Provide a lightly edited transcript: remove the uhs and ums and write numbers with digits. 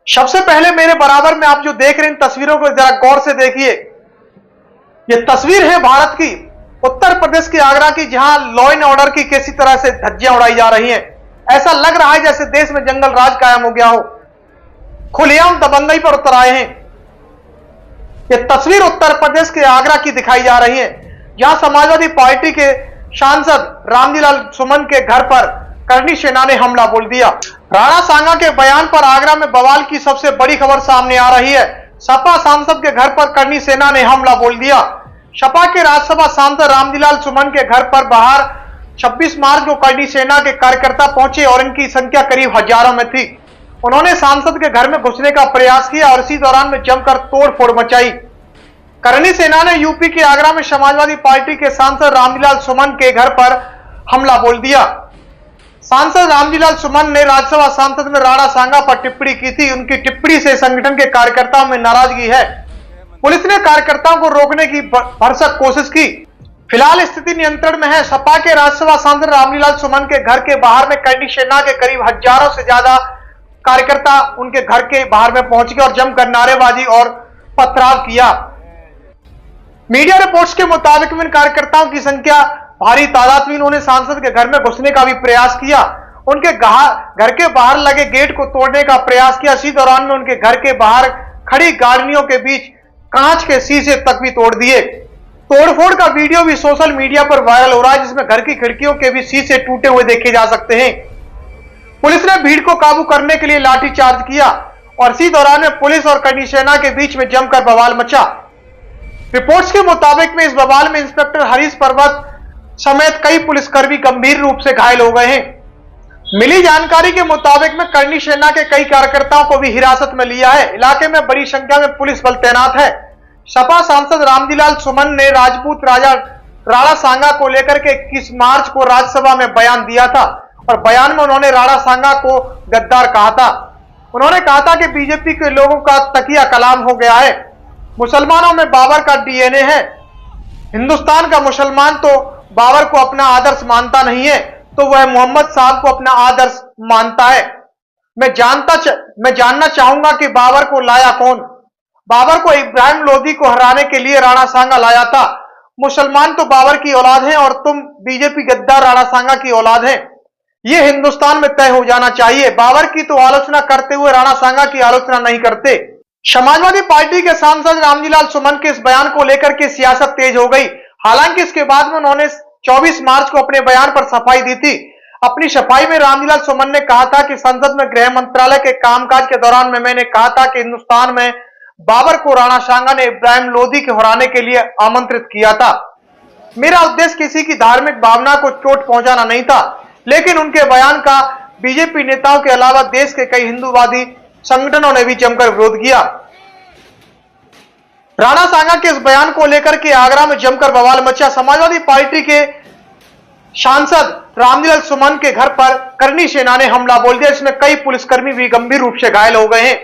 सबसे पहले मेरे बराबर में आप जो देख रहे हैं इन तस्वीरों को जरा गौर से देखिए। ये तस्वीर है भारत की उत्तर प्रदेश के आगरा की, जहां लॉ एंड ऑर्डर की किसी तरह से धज्जियां उड़ाई जा रही हैं। ऐसा लग रहा है जैसे देश में जंगल राज कायम हो गया हो। खुलेआम दबंगई पर उतर आए हैं। ये तस्वीर उत्तर प्रदेश के आगरा की दिखाई जा रही है, जहां समाजवादी पार्टी के सांसद रामजीलाल सुमन के घर पर करनी सेना ने हमला बोल दिया। राणा सांगा के बयान पर आगरा में बवाल की सबसे बड़ी खबर सामने आ रही है। सपा सांसद के घर पर करनी सेना ने हमला बोल दिया। सपा के राज्यसभा सांसद रामजीलाल सुमन के घर पर बाहर 26 मार्च को करनी सेना के कार्यकर्ता पहुंचे और इनकी संख्या करीब हजारों में थी। उन्होंने सांसद के घर में घुसने का प्रयास किया और इसी दौरान में जमकर तोड़फोड़ मचाई। करनी सेना ने यूपी के आगरा में समाजवादी पार्टी के सांसद रामजीलाल सुमन के घर पर हमला बोल दिया। सांसद रामजीलाल सुमन ने राज्यसभा सांसद में राणा सांगा पर टिप्पणी की थी। उनकी टिप्पणी से संगठन के कार्यकर्ताओं में नाराजगी है। पुलिस ने कार्यकर्ताओं को रोकने की भरसक कोशिश की। फिलहाल स्थिति नियंत्रण में है। सपा के राज्यसभा सांसद रामजीलाल सुमन के घर के बाहर में करनी सेना के करीब हजारों से ज्यादा कार्यकर्ता उनके घर के बाहर में पहुंच गए और जमकर नारेबाजी और पथराव किया। मीडिया रिपोर्ट्स के मुताबिक इन कार्यकर्ताओं की संख्या भारी तादाद में इन्होंने सांसद के घर में घुसने का भी प्रयास किया। उनके घर के बाहर लगे गेट को तोड़ने का प्रयास किया। इसी दौरान में उनके घर के बाहर खड़ी गाड़ियों के बीच कांच के शीशे तक भी तोड़ दिए। तोड़फोड़ का वीडियो भी सोशल मीडिया पर वायरल हो रहा है, जिसमें घर की खिड़कियों के भी शीशे टूटे हुए देखे जा सकते हैं। पुलिस ने भीड़ को काबू करने के लिए लाठीचार्ज किया और इसी दौरान में पुलिस और करनी सेना के बीच में जमकर बवाल मचा। रिपोर्ट्स के मुताबिक में इस बवाल में इंस्पेक्टर हरीश पर्वत समेत कई पुलिसकर्मी गंभीर रूप से घायल हो गए हैं। मिली जानकारी के मुताबिक में करनी सेना के कई कार्यकर्ताओं को भी हिरासत में लिया है। इलाके में बड़ी संख्या में पुलिस बल तैनात है। सपा सांसद रामजीलाल सुमन ने राजपूत राजा राणा सांगा को लेकर के 21 मार्च को राज्यसभा में बयान दिया था और बयान में उन्होंने राणा सांगा को गद्दार कहा था। उन्होंने कहा था कि बीजेपी के लोगों का तकिया कलाम हो गया है। मुसलमानों में बाबर का डीएनए है। हिंदुस्तान का मुसलमान तो बाबर को अपना आदर्श मानता नहीं है, तो वह मोहम्मद साहब को अपना आदर्श मानता है। मैं जानना चाहूंगा कि बाबर को लाया कौन? बाबर को इब्राहिम लोदी को हराने के लिए राणा सांगा लाया था। मुसलमान तो बाबर की औलाद हैं और तुम बीजेपी गद्दार राणा सांगा की औलाद हैं। यह हिंदुस्तान में तय हो जाना चाहिए। बाबर की तो आलोचना करते हुए राणा सांगा की आलोचना नहीं करते। समाजवादी पार्टी के सांसद रामजीलाल सुमन के इस बयान को लेकर के सियासत तेज हो गई। हालांकि इसके बाद में उन्होंने 24 मार्च को अपने बयान पर सफाई दी थी। अपनी सफाई में रामजीलाल सुमन ने कहा था कि संसद में गृह मंत्रालय के कामकाज के दौरान में मैंने कहा था कि हिंदुस्तान में बाबर को राणा सांगा ने इब्राहिम लोदी को हराने के लिए आमंत्रित किया था। मेरा उद्देश्य किसी की धार्मिक भावना को चोट पहुंचाना नहीं था, लेकिन उनके बयान का बीजेपी नेताओं के अलावा देश के कई हिंदूवादी संगठनों ने भी जमकर विरोध किया। राणा सांगा के इस बयान को लेकर के आगरा में जमकर बवाल मचा। समाजवादी पार्टी के सांसद रामजीलाल सुमन के घर पर करनी सेना ने हमला बोल दिया। इसमें कई पुलिसकर्मी भी गंभीर रूप से घायल हो गए हैं।